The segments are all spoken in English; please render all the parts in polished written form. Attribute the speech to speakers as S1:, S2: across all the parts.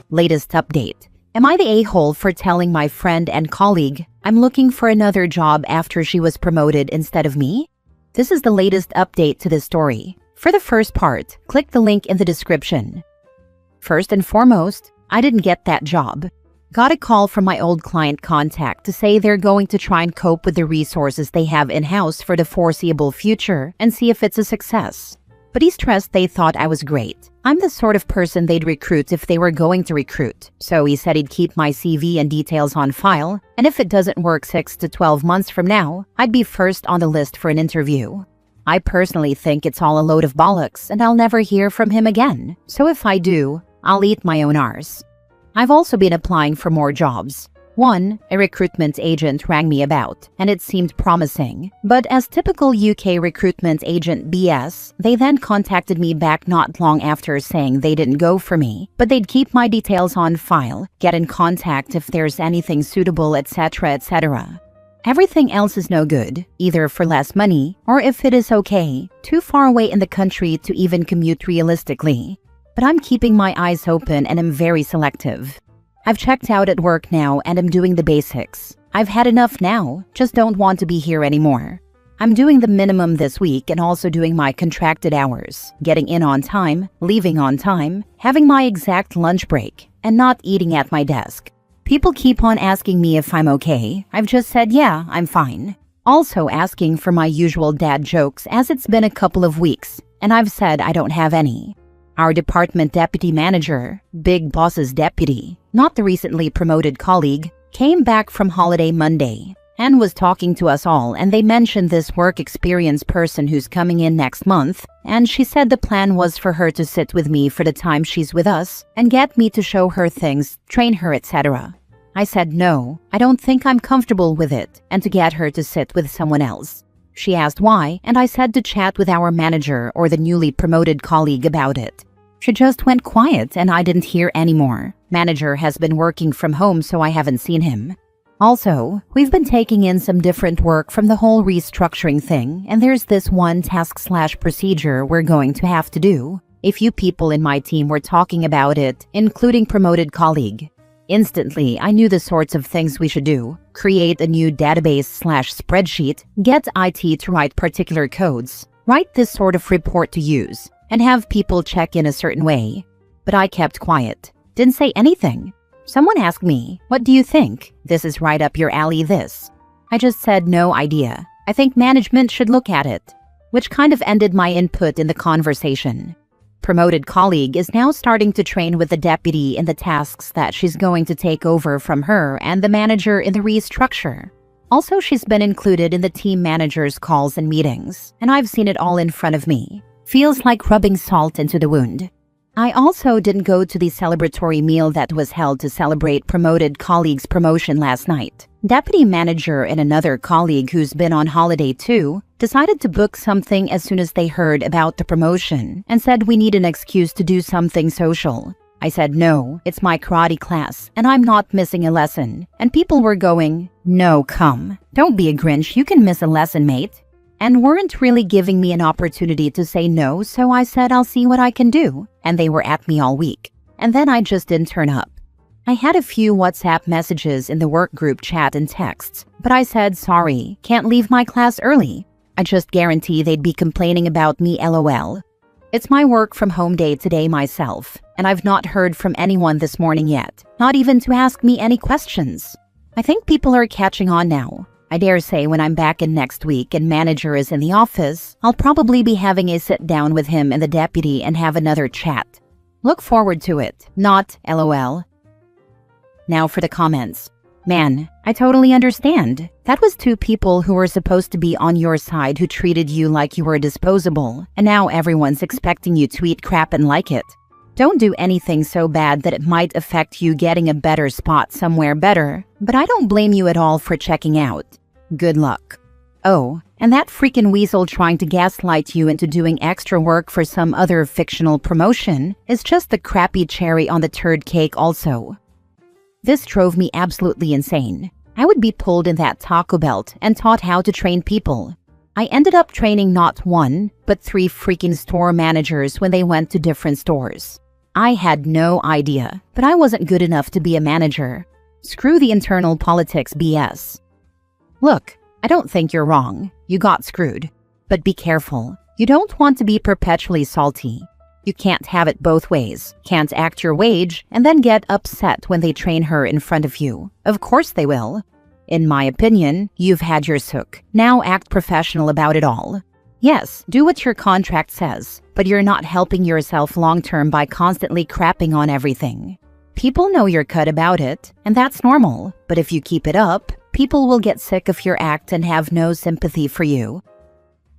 S1: latest update. Am I the a-hole for telling my friend and colleague I'm looking for another job after she was promoted instead of me? This is the latest update to this story. For the first part, click the link in the description. First and foremost, I didn't get that job. Got a call from my old client contact to say they're going to try and cope with the resources they have in-house for the foreseeable future and see if it's a success. But he stressed they thought I was great. I'm the sort of person they'd recruit if they were going to recruit. So he said he'd keep my CV and details on file, and if it doesn't work 6 to 12 months from now, I'd be first on the list for an interview. I personally think it's all a load of bollocks and I'll never hear from him again. So if I do, I'll eat my own arse. I've also been applying for more jobs. One, a recruitment agent rang me about, and it seemed promising. But as typical UK recruitment agent BS, they then contacted me back not long after saying they didn't go for me, but they'd keep my details on file, get in contact if there's anything suitable, etc., etc. Everything else is no good, either for less money, or if it is okay, too far away in the country to even commute realistically. But I'm keeping my eyes open and am very selective. I've checked out at work now and am doing the basics. I've had enough now, just don't want to be here anymore. I'm doing the minimum this week and also doing my contracted hours, getting in on time, leaving on time, having my exact lunch break, and not eating at my desk. People keep on asking me if I'm okay. I've just said, yeah, I'm fine. Also asking for my usual dad jokes as it's been a couple of weeks, and I've said I don't have any. Our department deputy manager, big boss's deputy, not the recently promoted colleague, came back from holiday Monday and was talking to us all, and they mentioned this work experience person who's coming in next month, and she said the plan was for her to sit with me for the time she's with us and get me to show her things, train her, etc. I said no, I don't think I'm comfortable with it, and to get her to sit with someone else. She asked why, and I said to chat with our manager or the newly promoted colleague about it. She just went quiet and I didn't hear any more. Manager has been working from home, so I haven't seen him. Also, we've been taking in some different work from the whole restructuring thing, and there's this one task/procedure we're going to have to do. A few people in my team were talking about it, including promoted colleague. Instantly, I knew the sorts of things we should do. Create a new database/spreadsheet, get IT to write particular codes, write this sort of report to use, and have people check in a certain way. But I kept quiet, didn't say anything. Someone asked me, what do you think? This is right up your alley, this. I just said no idea. I think management should look at it, which kind of ended my input in the conversation. Promoted colleague is now starting to train with the deputy in the tasks that she's going to take over from her and the manager in the restructure. Also, she's been included in the team manager's calls and meetings, and I've seen it all in front of me. Feels like rubbing salt into the wound. I also didn't go to the celebratory meal that was held to celebrate promoted colleague's promotion last night. Deputy manager and another colleague who's been on holiday too decided to book something as soon as they heard about the promotion and said we need an excuse to do something social. I said no, it's my karate class and I'm not missing a lesson. And people were going, no, come. Don't be a Grinch, you can miss a lesson, mate. And weren't really giving me an opportunity to say no, so I said I'll see what I can do. And they were at me all week. And then I just didn't turn up. I had a few WhatsApp messages in the work group chat and texts, but I said sorry, can't leave my class early. I just guarantee they'd be complaining about me, lol. It's my work from home day today myself, and I've not heard from anyone this morning yet, not even to ask me any questions. I think people are catching on now. I dare say when I'm back in next week and manager is in the office, I'll probably be having a sit down with him and the deputy and have another chat. Look forward to it, not lol. Now for the comments. Man, I totally understand. That was two people who were supposed to be on your side who treated you like you were disposable, and now everyone's expecting you to eat crap and like it. Don't do anything so bad that it might affect you getting a better spot somewhere better, but I don't blame you at all for checking out. Good luck. Oh, and that freaking weasel trying to gaslight you into doing extra work for some other fictional promotion is just the crappy cherry on the turd cake also. This drove me absolutely insane. I would be pulled in that Taco Belt and taught how to train people. I ended up training not one, but 3 freaking store managers when they went to different stores. I had no idea, but I wasn't good enough to be a manager. Screw the internal politics BS. Look, I don't think you're wrong. You got screwed. But be careful. You don't want to be perpetually salty. You can't have it both ways. Can't act your wage and then get upset when they train her in front of you. Of course they will. In my opinion, you've had your sook. Now act professional about it all. Yes, do what your contract says, but you're not helping yourself long-term by constantly crapping on everything. People know you're cut about it, and that's normal. But if you keep it up, people will get sick of your act and have no sympathy for you.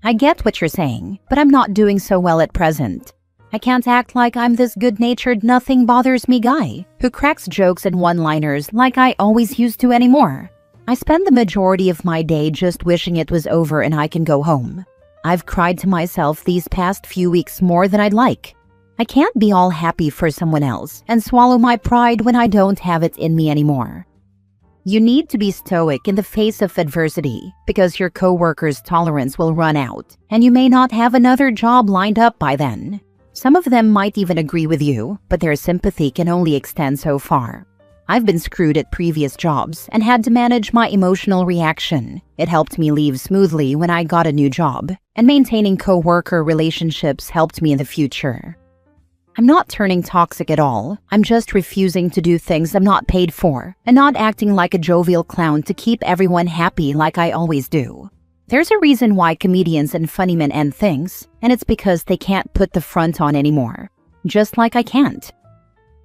S1: I get what you're saying, but I'm not doing so well at present. I can't act like I'm this good-natured nothing bothers me guy who cracks jokes and one-liners like I always used to anymore. I spend the majority of my day just wishing it was over and I can go home. I've cried to myself these past few weeks more than I'd like. I can't be all happy for someone else and swallow my pride when I don't have it in me anymore. You need to be stoic in the face of adversity because your coworkers' tolerance will run out and you may not have another job lined up by then. Some of them might even agree with you, but their sympathy can only extend so far. I've been screwed at previous jobs and had to manage my emotional reaction. It helped me leave smoothly when I got a new job, and maintaining coworker relationships helped me in the future. I'm not turning toxic at all. I'm just refusing to do things I'm not paid for and not acting like a jovial clown to keep everyone happy like I always do. There's a reason why comedians and funny men end things, and it's because they can't put the front on anymore. Just like I can't.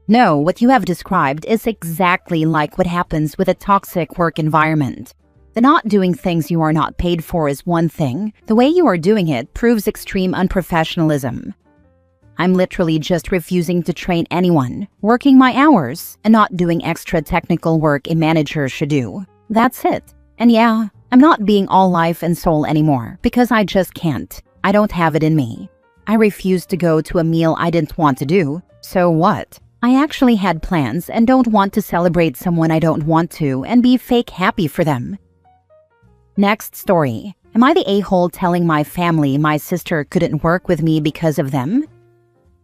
S1: No, what you have described is exactly like what happens with a toxic work environment. The not doing things you are not paid for is one thing. The way you are doing it proves extreme unprofessionalism. I'm literally just refusing to train anyone, working my hours, and not doing extra technical work a manager should do. That's it. And yeah, I'm not being all life and soul anymore because I just can't. I don't have it in me. I refused to go to a meal I didn't want to do. So what? I actually had plans and don't want to celebrate someone I don't want to and be fake happy for them. Next story. Am I the a-hole telling my family my sister couldn't work with me because of them?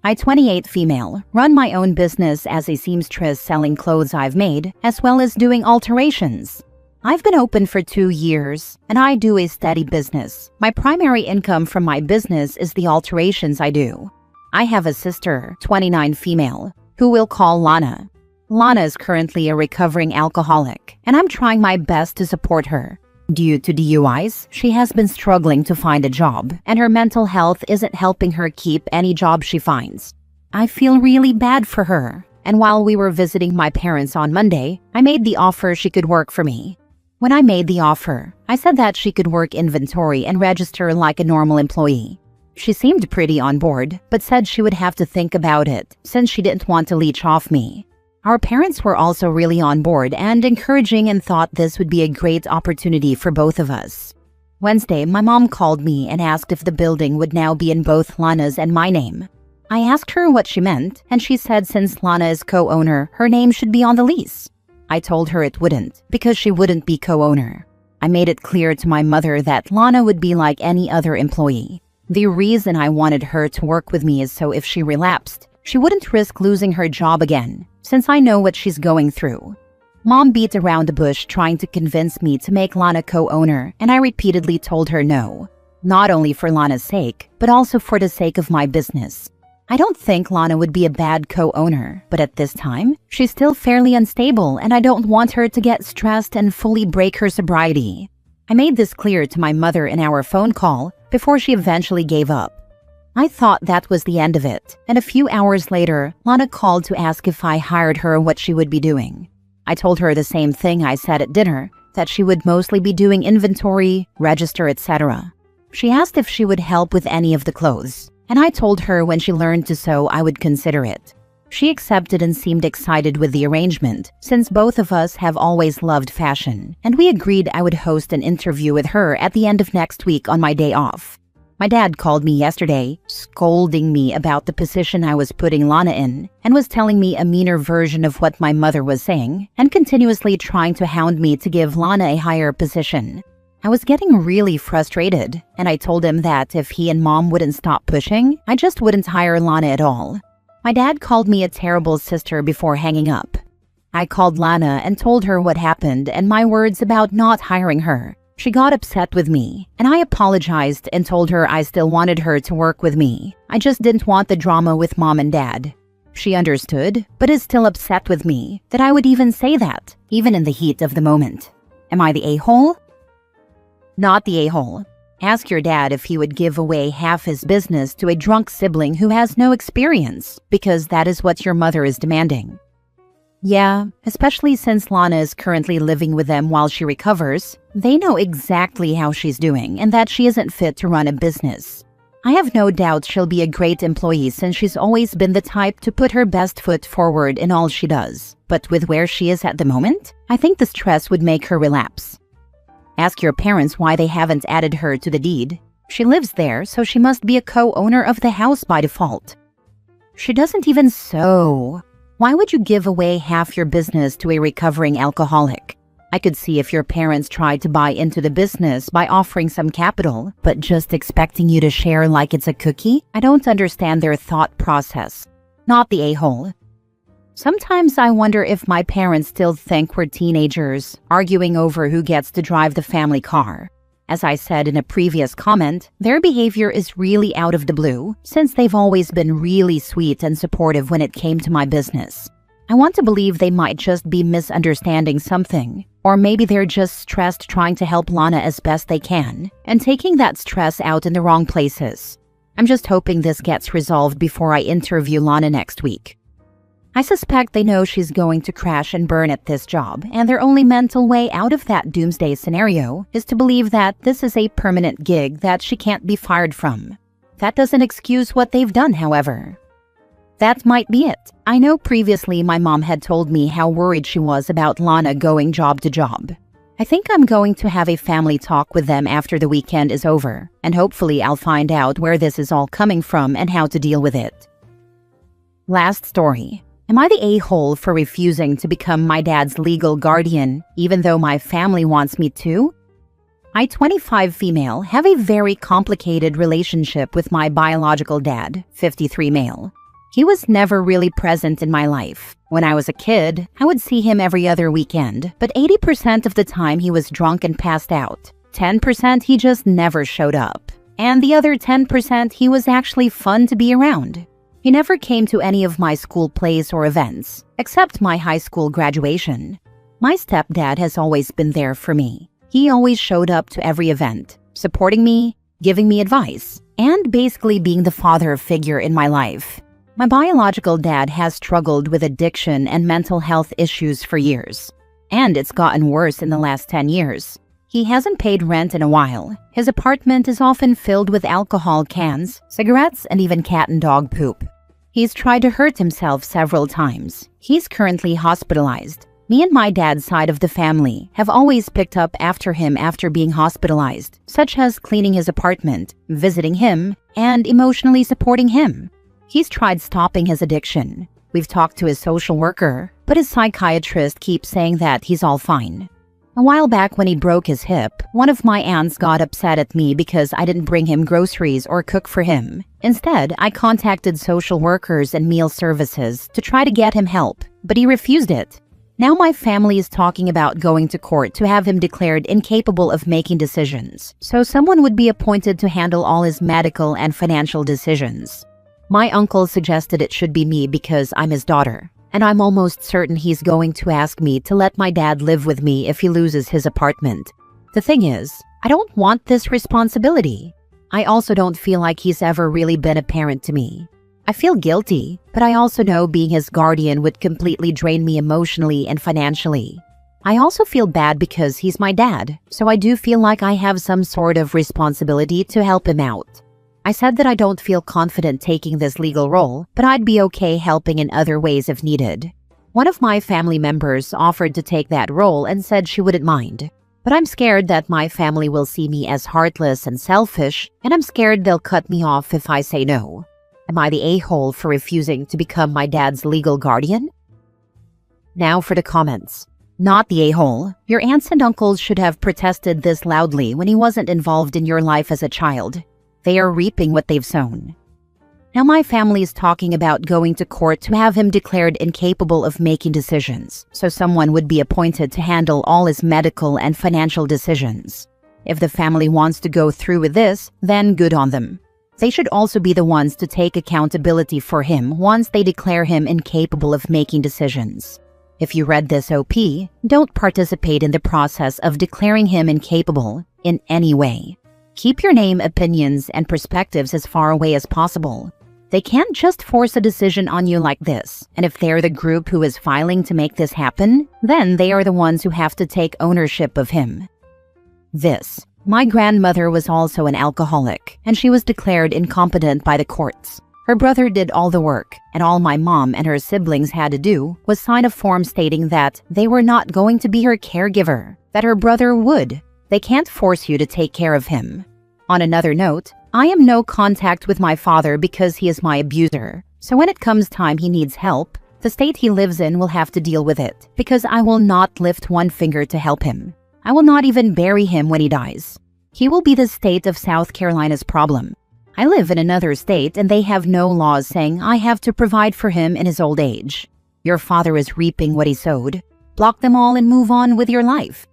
S1: I, 28 female, run my own business as a seamstress selling clothes I've made, as well as doing alterations. I've been open for 2 years, and I do a steady business. My primary income from my business is the alterations I do. I have a sister, 29 female, who we'll call Lana. Lana is currently a recovering alcoholic, and I'm trying my best to support her. Due to DUIs, she has been struggling to find a job, and her mental health isn't helping her keep any job she finds. I feel really bad for her, and while we were visiting my parents on Monday, I made the offer she could work for me. When I made the offer, I said that she could work inventory and register like a normal employee. She seemed pretty on board, but said she would have to think about it since she didn't want to leech off me. Our parents were also really on board and encouraging and thought this would be a great opportunity for both of us. Wednesday, my mom called me and asked if the building would now be in both Lana's and my name. I asked her what she meant, and she said since Lana is co-owner, her name should be on the lease. I told her it wouldn't, because she wouldn't be co-owner. I made it clear to my mother that Lana would be like any other employee. The reason I wanted her to work with me is so if she relapsed, she wouldn't risk losing her job again, since I know what she's going through. Mom beat around the bush trying to convince me to make Lana co-owner, and I repeatedly told her no. Not only for Lana's sake, but also for the sake of my business. I don't think Lana would be a bad co-owner, but at this time, she's still fairly unstable and I don't want her to get stressed and fully break her sobriety. I made this clear to my mother in our phone call before she eventually gave up. I thought that was the end of it, and a few hours later, Lana called to ask if I hired her what she would be doing. I told her the same thing I said at dinner, that she would mostly be doing inventory, register, etc. She asked if she would help with any of the clothes, and I told her when she learned to sew I would consider it. She accepted and seemed excited with the arrangement, since both of us have always loved fashion, and we agreed I would host an interview with her at the end of next week on my day off. My dad called me yesterday, scolding me about the position I was putting Lana in, and was telling me a meaner version of what my mother was saying, and continuously trying to hound me to give Lana a higher position. I was getting really frustrated, and I told him that if he and Mom wouldn't stop pushing, I just wouldn't hire Lana at all. My dad called me a terrible sister before hanging up. I called Lana and told her what happened and my words about not hiring her. She got upset with me, and I apologized and told her I still wanted her to work with me. I just didn't want the drama with mom and dad. She understood, but is still upset with me that I would even say that, even in the heat of the moment. Am I the a-hole? Not the a-hole. Ask your dad if he would give away half his business to a drunk sibling who has no experience, because that is what your mother is demanding. Yeah, especially since Lana is currently living with them while she recovers. They know exactly how she's doing and that she isn't fit to run a business. I have no doubt she'll be a great employee since she's always been the type to put her best foot forward in all she does. But with where she is at the moment, I think the stress would make her relapse. Ask your parents why they haven't added her to the deed. She lives there, so she must be a co-owner of the house by default. She doesn't even sew. Why would you give away half your business to a recovering alcoholic? I could see if your parents tried to buy into the business by offering some capital, but just expecting you to share like it's a cookie? I don't understand their thought process. Not the a-hole. Sometimes I wonder if my parents still think we're teenagers, arguing over who gets to drive the family car. As I said in a previous comment, their behavior is really out of the blue, since they've always been really sweet and supportive when it came to my business. I want to believe they might just be misunderstanding something, or maybe they're just stressed trying to help Lana as best they can, and taking that stress out in the wrong places. I'm just hoping this gets resolved before I interview Lana next week. I suspect they know she's going to crash and burn at this job, and their only mental way out of that doomsday scenario is to believe that this is a permanent gig that she can't be fired from. That doesn't excuse what they've done, however. That might be it. I know previously my mom had told me how worried she was about Lana going job to job. I think I'm going to have a family talk with them after the weekend is over, and hopefully I'll find out where this is all coming from and how to deal with it. Last story. Am I the a-hole for refusing to become my dad's legal guardian, even though my family wants me to? I, 25 female, have a very complicated relationship with my biological dad, 53 male. He was never really present in my life. When I was a kid, I would see him every other weekend, but 80% of the time he was drunk and passed out. 10% he just never showed up. And the other 10% he was actually fun to be around. He never came to any of my school plays or events, except my high school graduation. My stepdad has always been there for me. He always showed up to every event, supporting me, giving me advice, and basically being the father figure in my life. My biological dad has struggled with addiction and mental health issues for years, and it's gotten worse in the last 10 years. He hasn't paid rent in a while. His apartment is often filled with alcohol cans, cigarettes, and even cat and dog poop. He's tried to hurt himself several times. He's currently hospitalized. Me and my dad's side of the family have always picked up after him after being hospitalized, such as cleaning his apartment, visiting him, and emotionally supporting him. He's tried stopping his addiction. We've talked to his social worker, but his psychiatrist keeps saying that he's all fine. A while back when he broke his hip, one of my aunts got upset at me because I didn't bring him groceries or cook for him. Instead, I contacted social workers and meal services to try to get him help, but he refused it. Now my family is talking about going to court to have him declared incapable of making decisions, so someone would be appointed to handle all his medical and financial decisions. My uncle suggested it should be me because I'm his daughter. And I'm almost certain he's going to ask me to let my dad live with me if he loses his apartment. The thing is, I don't want this responsibility. I also don't feel like he's ever really been a parent to me. I feel guilty, but I also know being his guardian would completely drain me emotionally and financially. I also feel bad because he's my dad, so I do feel like I have some sort of responsibility to help him out. I said that I don't feel confident taking this legal role, but I'd be okay helping in other ways if needed. One of my family members offered to take that role and said she wouldn't mind. But I'm scared that my family will see me as heartless and selfish, and I'm scared they'll cut me off if I say no. Am I the a-hole for refusing to become my dad's legal guardian? Now for the comments. Not the a-hole. Your aunts and uncles should have protested this loudly when he wasn't involved in your life as a child. They are reaping what they've sown. Now my family is talking about going to court to have him declared incapable of making decisions, so someone would be appointed to handle all his medical and financial decisions. If the family wants to go through with this, then good on them. They should also be the ones to take accountability for him once they declare him incapable of making decisions. If you read this OP, don't participate in the process of declaring him incapable in any way. Keep your name, opinions, and perspectives as far away as possible. They can't just force a decision on you like this, and if they're the group who is filing to make this happen, then they are the ones who have to take ownership of him. My grandmother was also an alcoholic, and she was declared incompetent by the courts. Her brother did all the work, and all my mom and her siblings had to do was sign a form stating that they were not going to be her caregiver, that her brother would. They can't force you to take care of him. On another note, I am no contact with my father because he is my abuser. So when it comes time he needs help, the state he lives in will have to deal with it, because I will not lift one finger to help him. I will not even bury him when he dies. He will be the state of South Carolina's problem. I live in another state and they have no laws saying I have to provide for him in his old age. Your father is reaping what he sowed. Block them all and move on with your life.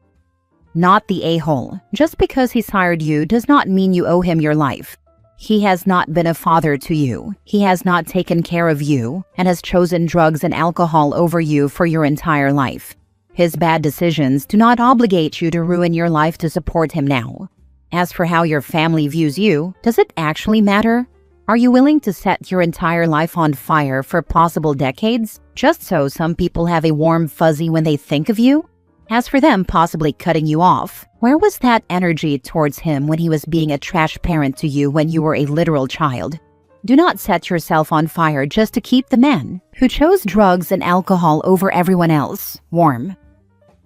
S1: Not the a-hole. Just because he sired you does not mean you owe him your life. He has not been a father to you. He has not taken care of you and has chosen drugs and alcohol over you for your entire life. His bad decisions do not obligate you to ruin your life to support him now. As for how your family views you, does it actually matter? Are you willing to set your entire life on fire for possible decades, just so some people have a warm fuzzy when they think of you? As for them possibly cutting you off, where was that energy towards him when he was being a trash parent to you when you were a literal child? Do not set yourself on fire just to keep the man who chose drugs and alcohol over everyone else warm.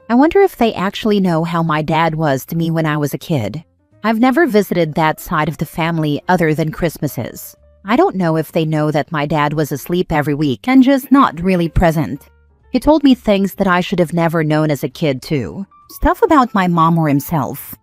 S1: I wonder if they actually know how my dad was to me when I was a kid. I've never visited that side of the family other than Christmases. I don't know if they know that my dad was asleep every week and just not really present. He told me things that I should have never known as a kid too. Stuff about my mom or himself.